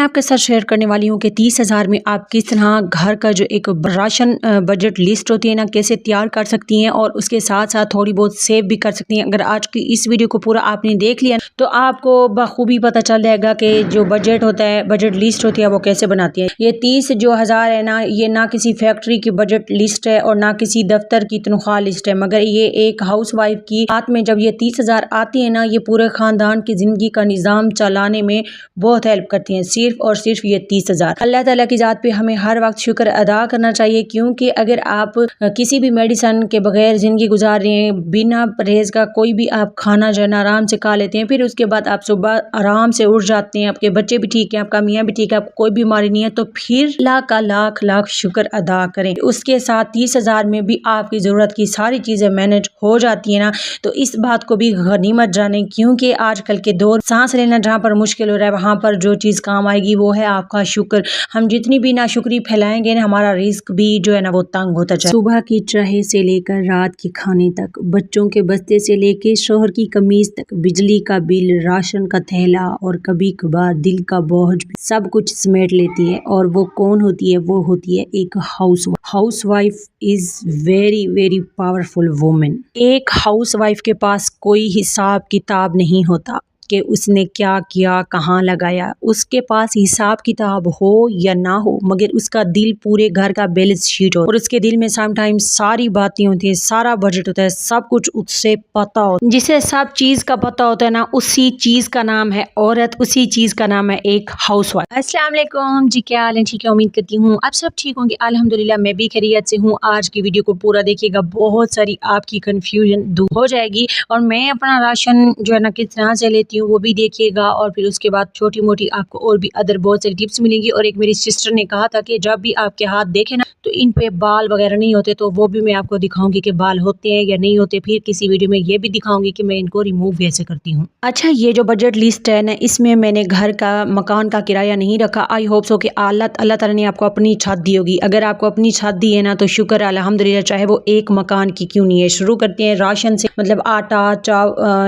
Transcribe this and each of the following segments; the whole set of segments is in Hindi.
आपके साथ शेयर करने वाली हूँ कि 30,000 में आप किस तरह घर का जो एक राशन बजट लिस्ट होती है ना, कैसे तैयार कर सकती हैं और उसके साथ साथ थोड़ी बहुत सेव भी कर सकती हैं। अगर आज की इस वीडियो को पूरा आपने देख लिया तो आपको बखूबी पता चल जाएगा कि जो बजट होता है, बजट लिस्ट होती है, वो कैसे बनाती है। ये 30,000 है ना, ये ना किसी फैक्ट्री की बजट लिस्ट है और ना किसी दफ्तर की तनख्वाह लिस्ट है, मगर ये एक हाउस वाइफ की हाथ में जब ये 30,000 आती है ना, ये पूरे खानदान की जिंदगी का निज़ाम चलाने में बहुत हेल्प करती हैं। सिर्फ और सिर्फ ये 30,000। अल्लाह ताला की ज़ात पे हमें हर वक्त शुक्र अदा करना चाहिए, क्योंकि अगर आप किसी भी मेडिसिन के बगैर ज़िंदगी गुजार रहे हैं, बिना परहेज़ का कोई भी आप खाना जो है ना आराम से खा लेते हैं, फिर उसके बाद आप सुबह आराम से उठ जाते हैं, आपके बच्चे भी ठीक है, आपका मियाँ भी ठीक है, आपको कोई बीमारी नहीं है, तो फिर लाख का लाख लाख शुक्र अदा करें। उसके साथ 30,000 में भी आपकी ज़रूरत की सारी चीज़ें मैनेज हो जाती है ना, तो इस बात को भी गनीमत जाने, क्योंकि आजकल के दौर सांस लेना जहाँ पर मुश्किल हो रहा है, वहाँ पर जो चीज़ काम आएगी वो है आपका शुक्र। हम जितनी भी नाशुक्री फैलाएंगे ना, हमारा रिस्क भी जो है ना वो तंग होता जाए। सुबह की चाय से लेकर रात के खाने तक, बच्चों के बस्ते से लेकर शोहर की कमीज तक, बिजली का बिल, राशन का थैला और कभी कभार दिल का बोझ भी सब कुछ समेट लेती है। और वो कौन होती है? वो होती है एक house wife is very very powerful women. एक हाउस वाइफ के पास कोई हिसाब किताब नहीं होता कि उसने क्या किया, कहाँ लगाया। उसके पास हिसाब किताब हो या ना हो, मगर उसका दिल पूरे घर का बैलेंस शीट हो और उसके दिल में समटाइम्स सारी बातें होती है, सारा बजट होता है, सब कुछ उससे पता होता है। जिसे सब चीज का पता होता है ना, उसी चीज का नाम है औरत, उसी चीज का नाम है एक हाउस वाइफ। अस्सलाम वालेकुम जी, क्या हाल है? ठीक है, उम्मीद करती हूँ आप सब ठीक होंगे। अल्हम्दुलिल्लाह मैं भी खैरियत से हूँ। आज की वीडियो को पूरा देखिएगा, बहुत सारी आपकी कंफ्यूजन दूर हो जाएगी और मैं अपना राशन जो है ना किस तरह से लेती हूँ वो भी देखिएगा। और फिर उसके बाद छोटी मोटी आपको और भी अदर बहुत सारी टिप्स मिलेंगी। और एक मेरी सिस्टर ने कहा था कि जब भी आपके हाथ देखे ना तो इन पे बाल वगैरह नहीं होते, तो वो भी मैं आपको दिखाऊंगी कि बाल होते हैं या नहीं होते। फिर किसी वीडियो में ये भी दिखाऊंगी कि मैं इनको रिमूव कैसे करती हूँ। अच्छा, ये जो बजट लिस्ट है ना, इसमें मैंने घर का, मकान का किराया नहीं रखा। आई होप सो कि अल्लाह ताला ने आपको अपनी छत दी होगी। अगर आपको अपनी छत दी है ना तो शुक्र अल्हम्दुलिल्लाह, चाहे वो एक मकान की क्यों नहीं है। शुरू करते हैं राशन से, मतलब आटा,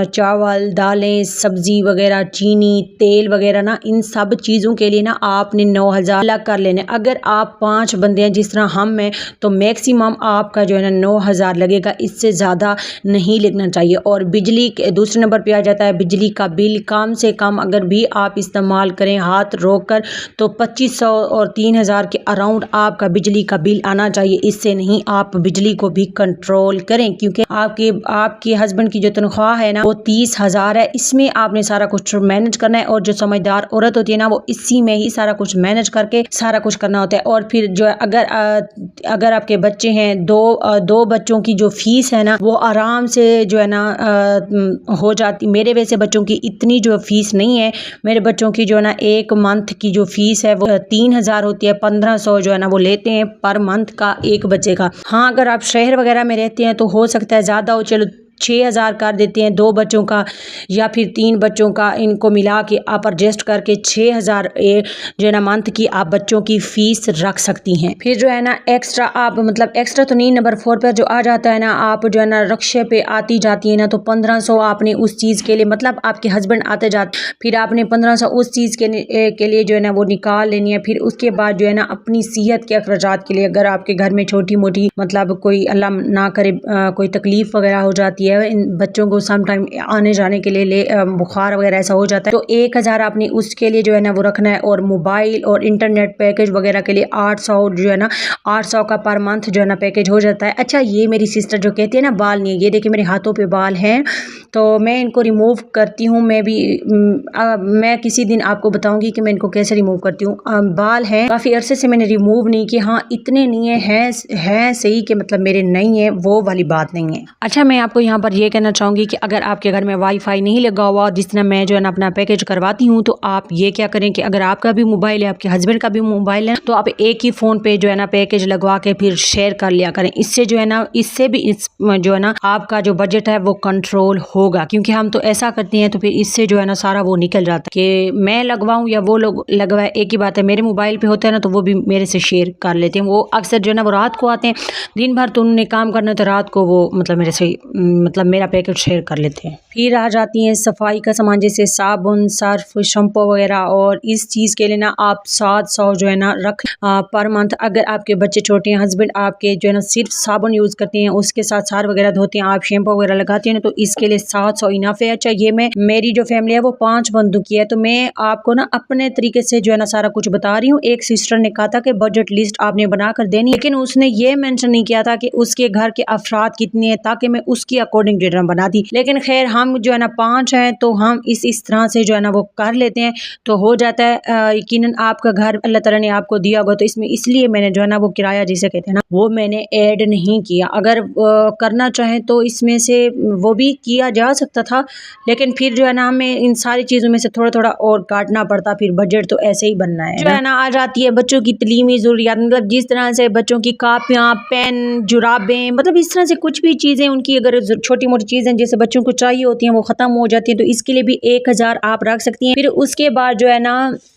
चावल, दालें, सब्जी वगैरह, चीनी, तेल वगैरह ना, इन सब चीज़ों के लिए ना आपने 9,000 अलग कर लेने। अगर आप 5 बंदे हैं जिस तरह हम हैं, तो मैक्सिमम आपका जो है ना 9,000 लगेगा, इससे ज़्यादा नहीं लगना चाहिए। और बिजली के दूसरे नंबर पे आ जाता है बिजली का बिल। कम से कम अगर भी आप इस्तेमाल करें हाथ रोक कर, तो 2,500 और 3,000 के अराउंड आपका बिजली का बिल आना चाहिए। इससे नहीं, आप बिजली को भी कंट्रोल करें, क्योंकि आपके हस्बैंड की जो तनख्वाह है ना वो 30,000 है। इसमें आपने सारा कुछ मैनेज करना है, और जो समझदार औरत होती है ना वो इसी में ही सारा कुछ मैनेज करके सारा कुछ करना होता है। और फिर जो है अगर आपके बच्चे हैं, दो बच्चों की जो फीस है ना वो आराम से जो है ना हो जाती। मेरे वैसे बच्चों की इतनी जो फीस नहीं है। मेरे बच्चों की जो है ना एक मंथ की जो फीस है वो 3,000 होती है। 1,500 जो है ना वो लेते हैं पर मंथ का एक बच्चे का। हाँ, अगर आप शहर वगैरह में रहते हैं तो हो सकता है ज़्यादा हो, चलो 6,000 कर देते हैं 2 बच्चों का या फिर 3 बच्चों का। इनको मिला के आप एडजस्ट करके 6,000 जो है ना मंथ की आप बच्चों की फीस रख सकती हैं। फिर जो है ना एक्स्ट्रा, आप मतलब एक्स्ट्रा तो नहीं, नंबर 4 पर जो आ जाता है ना, आप जो है ना रक्शे पे आती जाती है ना, तो 1,500 आपने उस चीज़ के लिए, मतलब आपके हस्बैंड आते जाते, फिर आपने 1,500 उस चीज़ के लिए जो है ना वो निकाल लेनी है। फिर उसके बाद जो है ना अपनी सेहत के अखराजात के लिए, अगर आपके घर में छोटी मोटी, मतलब कोई अल्लाह ना करे कोई तकलीफ वगैरह हो जाती है, इन बच्चों को सम टाइम आने जाने के लिए बुखार वगैरह ऐसा हो जाता है, तो 1,000 आपने उसके लिए जो है ना वो रखना है। और मोबाइल और इंटरनेट पैकेज वगैरह के लिए 800 जो है ना 800 का पर मंथ जो है ना पैकेज हो जाता है। अच्छा, ये मेरी सिस्टर जो कहती है ना बाल नहीं है, ये देखिए मेरे हाथों पे बाल हैं, तो मैं इनको रिमूव करती हूँ। मैं किसी दिन आपको बताऊंगी कि मैं इनको कैसे रिमूव करती हूँ। बाल हैं, काफ़ी अरसे से मैंने रिमूव नहीं किए। हाँ, इतने नहीं है सही कि मतलब मेरे नहीं है, वो वाली बात नहीं है। अच्छा, मैं आपको यहाँ पर ये कहना चाहूँगी कि अगर आपके घर में वाईफाई नहीं लगा हुआ, जिस तरह मैं जो है ना अपना पैकेज करवाती हूँ, तो आप ये क्या करें कि अगर आपका भी मोबाइल है, आपके हस्बैंड का भी मोबाइल है, तो आप एक ही फ़ोन पे जो है ना पैकेज लगवा के फिर शेयर कर लिया करें। इससे जो है ना, इससे भी जो है ना आपका जो बजट है वो कंट्रोल होगा, क्योंकि हम तो ऐसा करते हैं तो फिर इससे जो है ना सारा वो निकल जाता है कि मैं लगवाऊँ या वो लोग लगवाए, एक ही बात है। मेरे मोबाइल पे होता है ना तो वो भी मेरे से शेयर कर लेते हैं। वो अक्सर जो है ना वो रात को आते हैं, दिन भर तो उन्होंने काम करना, तो रात को वो मतलब मेरे से मतलब मेरा पैकेट शेयर कर लेते हैं। फिर आ जाती हैं सफाई का सामान जैसे साबुन, सर्फ, शैम्पू वगैरह, और इस चीज़ के लिए ना आप 700 जो है ना रख पर मंथ। अगर आपके बच्चे छोटे हैं, हस्बैंड आपके जो है ना सिर्फ साबुन यूज़ करते हैं, उसके साथ सार वगैरह धोते हैं, आप शैम्पू वगैरह लगाते हैं ना, तो इसके लिए 700 इनफ है। अच्छा, ये मैं मेरी जो फैमिली है वो 5 बंदों की है, तो मैं आपको ना अपने तरीके से जो है ना सारा कुछ बता रही हूँ। एक सिस्टर ने कहा था कि बजट लिस्ट आपने बना कर देनी, लेकिन उसने ये मेंशन नहीं किया था कि उसके घर के अफराद कितने हैं, ताकि मैं उसकी अकॉर्डिंग जो है ना बना दी। लेकिन खैर हम जो है ना 5 हैं, तो हम इस तरह से जो है ना वो कर लेते हैं, तो हो जाता है। यकीनन आपका घर अल्लाह ताला ने आपको दिया होगा, तो इसमें इसलिए मैंने जो है ना वो किराया जिसे कहते हैं ना वो मैंने ऐड नहीं किया। अगर करना चाहें तो इसमें से वो भी किया जा सकता था, लेकिन फिर जो है ना हमें इन सारी चीज़ों में से थोड़ा थोड़ा और काटना पड़ता, फिर बजट तो ऐसे ही बनना है जो है ना। आ जाती है बच्चों की तलीमी ज़रूरियात, मतलब जिस तरह से बच्चों की कापियाँ, पेन, जुराबें, मतलब इस तरह से कुछ भी चीज़ें उनकी अगर छोटी मोटी चीज़ें जैसे बच्चों को चाहिए होती हैं वो ख़त्म हो जाती हैं, तो इसके लिए भी 1000 आप रख सकती हैं। फिर उसके बाद जो है ना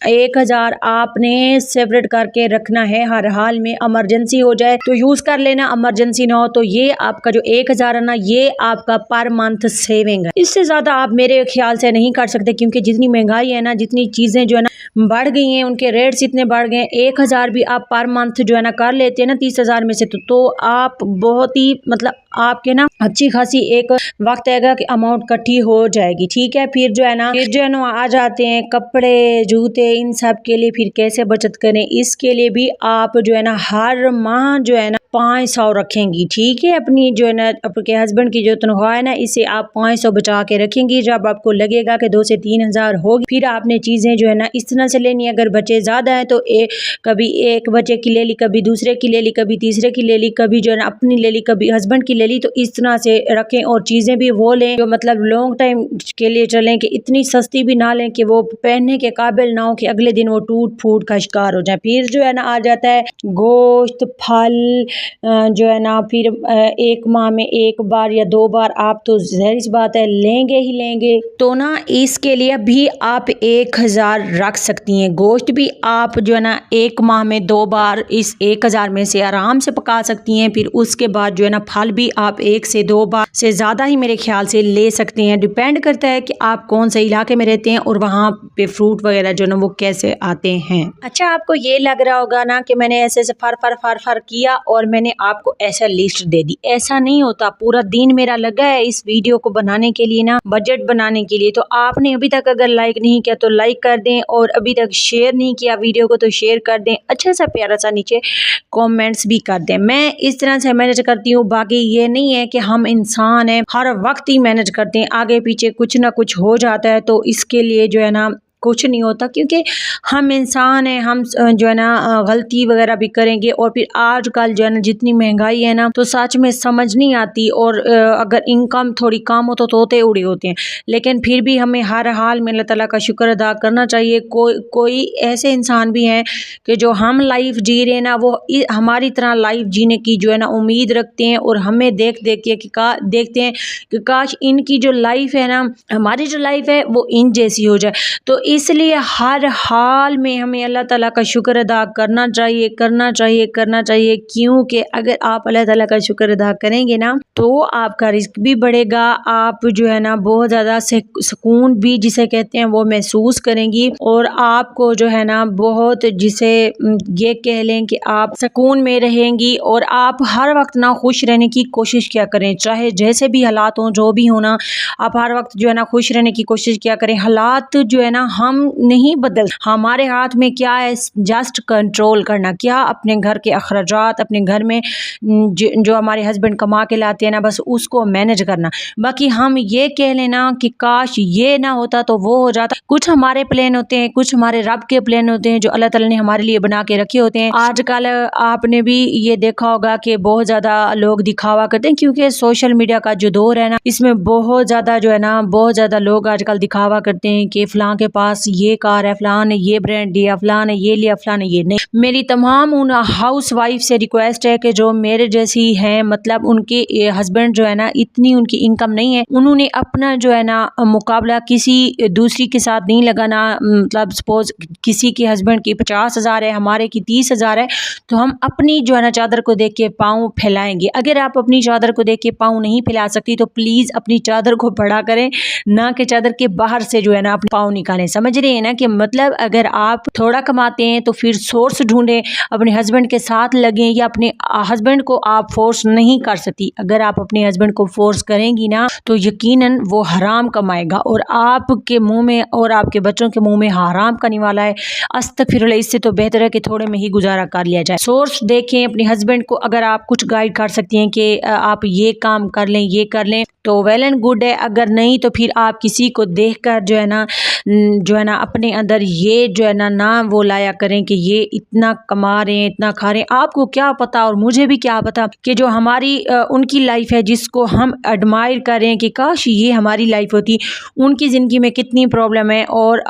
1000 आपने सेपरेट करके रखना है, हर हाल में इमरजेंसी हो जाए तो यूज़ कर लेना, इमरजेंसी ना हो तो ये आपका जो 1000 है ना ये आपका पर मंथ सेविंग है। इससे ज़्यादा आप मेरे ख्याल से नहीं कर सकते, क्योंकि जितनी महंगाई है ना, जितनी चीज़ें जो है ना बढ़ गई हैं, उनके रेट्स इतने बढ़ गए हैं। 1000 भी आप पर मंथ जो है ना कर लेते हैं ना 30,000 में से, तो आप बहुत ही मतलब आपके ना अच्छी खासी एक वक्त आएगा कि अमाउंट इकट्ठी हो जाएगी, ठीक है। फिर जो है ना आ जाते हैं कपड़े, जूते, इन सब के लिए फिर कैसे बचत करें, इसके लिए भी आप जो है ना हर माह जो है ना 500 रखेंगी, ठीक है। अपनी जो है ना आपके हस्बैंड की जो तनख्वाह है ना इसे आप 500 बचा के रखेंगी। जब आपको लगेगा कि 2 से 3,000 होगी, फिर आपने चीज़ें जो है ना इस तरह से लेनी है। अगर बच्चे ज़्यादा हैं तो कभी एक बच्चे की ले ली, कभी दूसरे की ले ली, कभी तीसरे की ले ली, कभी जो है ना अपनी ले ली, कभी हस्बैंड की ले ली, तो इस तरह से रखें। और चीज़ें भी वो लें जो मतलब लॉन्ग टाइम के लिए चलें, कि इतनी सस्ती भी ना लें कि वो पहनने के काबिल ना हो कि अगले दिन वो टूट फूट का शिकार हो जाए। फिर जो है ना आ जाता है गोश्त, फल, जो है ना फिर एक माह में 1 बार या 2 बार आप तो ज़ाहिर सी बात है लेंगे ही लेंगे, तो ना इसके लिए भी आप 1000 रख सकती हैं। गोश्त भी आप जो है ना 1 माह में 2 बार इस 1000 में से आराम से पका सकती हैं। फिर उसके बाद जो है ना फल भी आप 1 से 2 बार से ज़्यादा ही मेरे ख्याल से ले सकते हैं। डिपेंड करता है कि आप कौन से इलाके में रहते हैं और वहाँ पे फ्रूट वगैरह जो है ना वो कैसे आते हैं। अच्छा, आपको ये लग रहा होगा ना कि मैंने ऐसे फर किया और मैंने आपको ऐसा लिस्ट दे दी। ऐसा नहीं होता। पूरा दिन मेरा लगा है इस वीडियो को बनाने के लिए ना, बजट बनाने के लिए। तो आपने अभी तक अगर लाइक नहीं किया तो लाइक कर दें, और अभी तक शेयर नहीं किया वीडियो को तो शेयर कर दें। अच्छा सा प्यारा सा नीचे कमेंट्स भी कर दें। मैं इस तरह से मैनेज करती हूँ। बाकी ये नहीं है कि हम इंसान हैं हर वक्त ही मैनेज करते हैं, आगे पीछे कुछ ना कुछ हो जाता है तो इसके लिए जो है ना कुछ नहीं होता, क्योंकि हम इंसान हैं। हम जो है ना गलती वगैरह भी करेंगे। और फिर आजकल जो है ना जितनी महंगाई है ना, तो सच में समझ नहीं आती। और अगर इनकम थोड़ी कम हो तो तोते उड़े होते हैं, लेकिन फिर भी हमें हर हाल में अल्लाह ताला का शुक्र अदा करना चाहिए। कोई ऐसे इंसान भी हैं कि जो हम लाइफ जी रहे हैं ना, वो हमारी तरह लाइफ जीने की जो है ना उम्मीद रखते हैं, और हमें देख देख के देखते हैं कि काश इनकी जो लाइफ है ना, हमारी जो लाइफ है वो इन जैसी हो जाए। तो इसलिए हर हाल में हमें अल्लाह ताला का शुक्र अदा करना चाहिए, क्योंकि अगर आप अल्लाह ताला का शुक्र अदा करेंगे ना तो आपका रिस्क भी बढ़ेगा। आप जो है ना बहुत ज़्यादा सुकून भी जिसे कहते हैं वो महसूस करेंगी, और आपको जो है ना बहुत जिसे ये कह लें कि आप सुकून में रहेंगी। और आप हर वक्त ना खुश रहने की कोशिश क्या करें, चाहे जैसे भी हालात हों, जो भी होना, आप हर वक्त जो है ना खुश रहने की कोशिश क्या करें। हालात जो है ना हम नहीं बदल, हमारे हाथ में क्या है, जस्ट कंट्रोल करना। क्या अपने घर के अखराजात, अपने घर में जो हमारे हस्बैंड कमा के लाते हैं ना, बस उसको मैनेज करना। बाकी हम ये कह लेना कि काश ये ना होता तो वो हो जाता। कुछ हमारे प्लान होते हैं, कुछ हमारे रब के प्लान होते हैं जो अल्लाह ताला ने हमारे लिए बना के रखे होते हैं। आजकल आपने भी ये देखा होगा कि बहुत ज़्यादा लोग दिखावा करते हैं, क्योंकि सोशल मीडिया का जो दौर है ना, इसमें बहुत ज़्यादा जो है ना बहुत ज़्यादा लोग आजकल दिखावा करते हैं कि फलां के पास पास ये कार है, फलान है ये ब्रांड लिया, फलान है ये लिया, फलान है ये नहीं। मेरी तमाम उन हाउस वाइफ से रिक्वेस्ट है कि जो मेरे जैसी हैं, मतलब उनके हस्बैंड जो है ना इतनी उनकी इनकम नहीं है, उन्होंने अपना जो है ना मुकाबला किसी दूसरी के साथ नहीं लगाना। मतलब सपोज किसी के हस्बैंड की 50,000 है, हमारे की 30,000 है, तो हम अपनी जो है ना चादर को देख के पाँव फैलाएंगे। अगर आप अपनी चादर को देख के पाँव नहीं फैला सकती तो प्लीज़ अपनी चादर को बड़ा करें, ना कि चादर के बाहर से जो है ना अपने पाँव निकालें। समझ रहे हैं ना कि मतलब अगर आप थोड़ा कमाते हैं तो फिर सोर्स ढूंढें, अपने हस्बैंड के साथ लगें, या अपने हस्बैंड को आप फोर्स नहीं कर सकती। अगर आप अपने हस्बैंड को फोर्स करेंगी ना तो यकीनन वो हराम कमाएगा और आपके मुंह में और आपके बच्चों के मुंह में हराम करने वाला है। अस्तगफिरुल्लाह, इससे तो बेहतर है कि थोड़े में ही गुजारा कर लिया जाए। सोर्स देखें अपने हस्बैंड को, अगर आप कुछ गाइड कर सकती हैं कि आप ये काम कर लें, ये कर लें, तो वेल एंड गुड है। अगर नहीं तो फिर आप किसी को देखकर जो है ना अपने अंदर ये जो है ना वो लाया करें कि ये इतना कमा रहे हैं, इतना खा रहे हैं। आपको क्या पता और मुझे भी क्या पता कि जो हमारी उनकी लाइफ है जिसको हम एडमायर करें कि काश ये हमारी लाइफ होती, उनकी ज़िंदगी में कितनी प्रॉब्लम है। और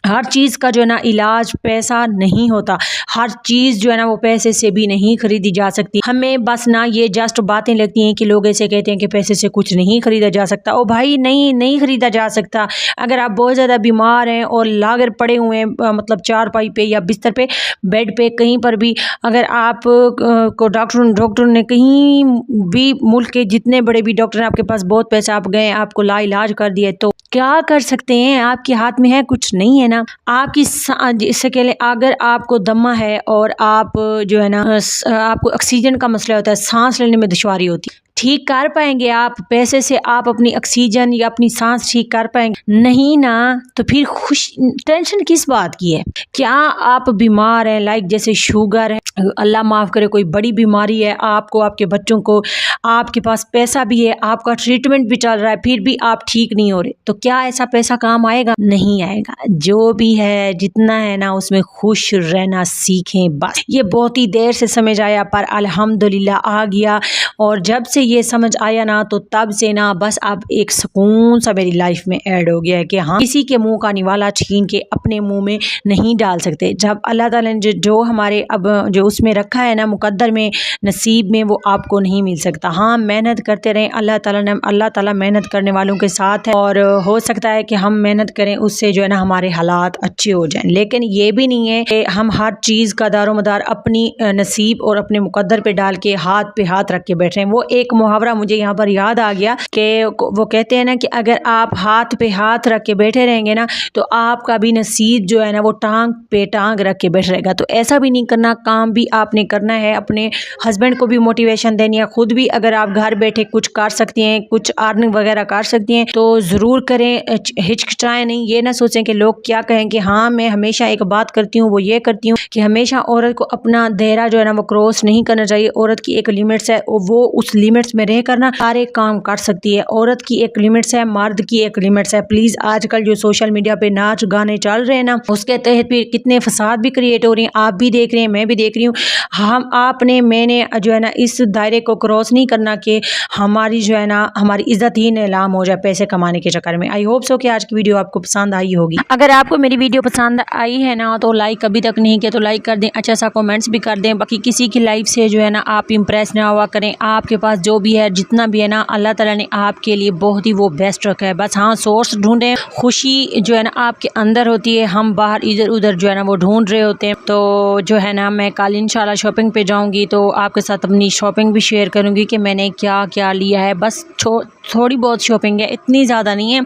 हर चीज़ का जो है ना इलाज पैसा नहीं होता, हर चीज़ जो है ना वो पैसे से भी नहीं खरीदी जा सकती। हमें बस ना ये जस्ट बातें लगती हैं कि लोग ऐसे कहते हैं कि पैसे से कुछ नहीं खरीदा जा सकता। ओ भाई नहीं खरीदा जा सकता। अगर आप बहुत ज़्यादा बीमार हैं और लागर पड़े हुए हैं, मतलब चारपाई पे या बिस्तर पे, बेड पे, कहीं पर भी, अगर आप को डॉक्टर ने कहीं भी मुल्क के जितने बड़े भी डॉक्टर हैं, आपके पास बहुत पैसा, आप गए आपको ला इलाज कर दिया, तो क्या कर सकते हैं? आपके हाथ में है कुछ नहीं है ना। आपकी इससे के लिए अगर आपको दमा है और आप जो है ना आपको ऑक्सीजन का मसला होता है, सांस लेने में दुश्वारी होती है, ठीक कर पाएंगे आप पैसे से? आप अपनी ऑक्सीजन या अपनी सांस ठीक कर पाएंगे? नहीं ना। तो फिर टेंशन किस बात की है? क्या आप बीमार हैं, लाइक जैसे शुगर है, अल्लाह माफ़ करे, कोई बड़ी बीमारी है आपको, आपके बच्चों को, आपके पास पैसा भी है, आपका ट्रीटमेंट भी चल रहा है, फिर भी आप ठीक नहीं हो रहे, तो क्या ऐसा पैसा काम आएगा? नहीं आएगा। जो भी है जितना है ना उसमें खुश रहना सीखें बस। ये बहुत ही देर से समझ आया पर अल्हम्दुलिल्लाह आ गया, और जब से ये समझ आया ना तो तब से ना बस अब एक सुकून सा मेरी लाइफ में ऐड हो गया है कि हाँ, किसी के मुंह का निवाला छीन के अपने मुंह में नहीं डाल सकते। जब अल्लाह ताला ने जो हमारे अब जो उसमें रखा है ना, मुकद्दर में, नसीब में, वो आपको नहीं मिल सकता। हाँ, मेहनत करते रहें, अल्लाह ताला मेहनत करने वालों के साथ है, और हो सकता है कि हम मेहनत करें उससे जो है ना हमारे हालात अच्छे हो जाएं। लेकिन ये भी नहीं है कि हम हर चीज़ का दारोमदार अपनी नसीब और अपने मुकद्दर पे डाल के हाथ पे हाथ रख के बैठ रहे हैं। वो एक मुहावरा मुझे यहाँ पर याद आ गया कि वो कहते हैं ना कि अगर आप हाथ पे हाथ रख के बैठे रहेंगे ना तो आपका भी नसीब जो है ना वो टांग पे टांग रख के बैठ रहेगा। तो ऐसा भी नहीं करना, काम भी आपने करना है, अपने हस्बैंड को भी मोटिवेशन देनी है, खुद भी अगर आप घर बैठे कुछ कर सकती हैं, कुछ अर्निंग वगैरह कर सकती हैं तो ज़रूर करें, हिचकिचाएं नहीं। ये ना सोचें कि लोग क्या कहेंगे। हाँ, मैं हमेशा एक बात करती हूँ, वो ये करती हूँ कि हमेशा औरत को अपना दायरा जो है ना वो क्रॉस नहीं करना चाहिए। औरत की एक लिमिट्स है, वो उस लिमिट्स में रह करना सारे काम कर सकती है। औरत की एक लिमिट्स है, मर्द की एक लिमिट्स है। प्लीज़ आजकल जो सोशल मीडिया पे नाच गाने चल रहे हैं ना, उसके तहत भी कितने फसाद भी क्रिएट हो रहे हैं, आप भी देख रहे हैं, मैं भी देख रही हूँ। मैंने जो है ना इस दायरे को क्रॉस नहीं करना कि हमारी जो है ना हमारी इज्जत ही नीलाम हो जाए पैसे कमाने के चक्कर में। आई होप सो कि आज की वीडियो आपको पसंद आई होगी। अगर आपको मेरी वीडियो पसंद आई है ना तो लाइक अभी तक नहीं किया तो लाइक कर दें, अच्छा सा कमेंट्स भी कर दें। बाकी किसी की लाइफ से जो है ना आप इम्प्रेस ना हुआ करें। आपके पास जो भी है, जितना भी है ना, अल्लाह ताला ने आपके लिए बहुत ही वो बेस्ट रखा है। बस हाँ, सोर्स ढूंढें। खुशी जो है ना आपके अंदर होती है, हम बाहर इधर उधर जो है ना वो ढूंढ रहे होते हैं। तो जो है ना मैं कल इंशाल्लाह शॉपिंग पे जाऊंगी तो आपके साथ अपनी शॉपिंग भी शेयर करूंगी कि मैंने क्या क्या लिया है। बस थोड़ी बहुत शॉपिंग है, इतनी ज़्यादा नहीं है,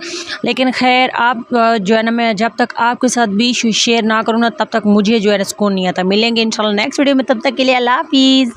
लेकिन खैर आप जो है ना मैं जब तक आपके साथ भी शेयर ना करूँ ना तब तक मुझे जो है ना सुकून नहीं आता। मिलेंगे इंशाल्लाह नेक्स्ट वीडियो में, तब तक के लिए अल्लाह हाफिज़।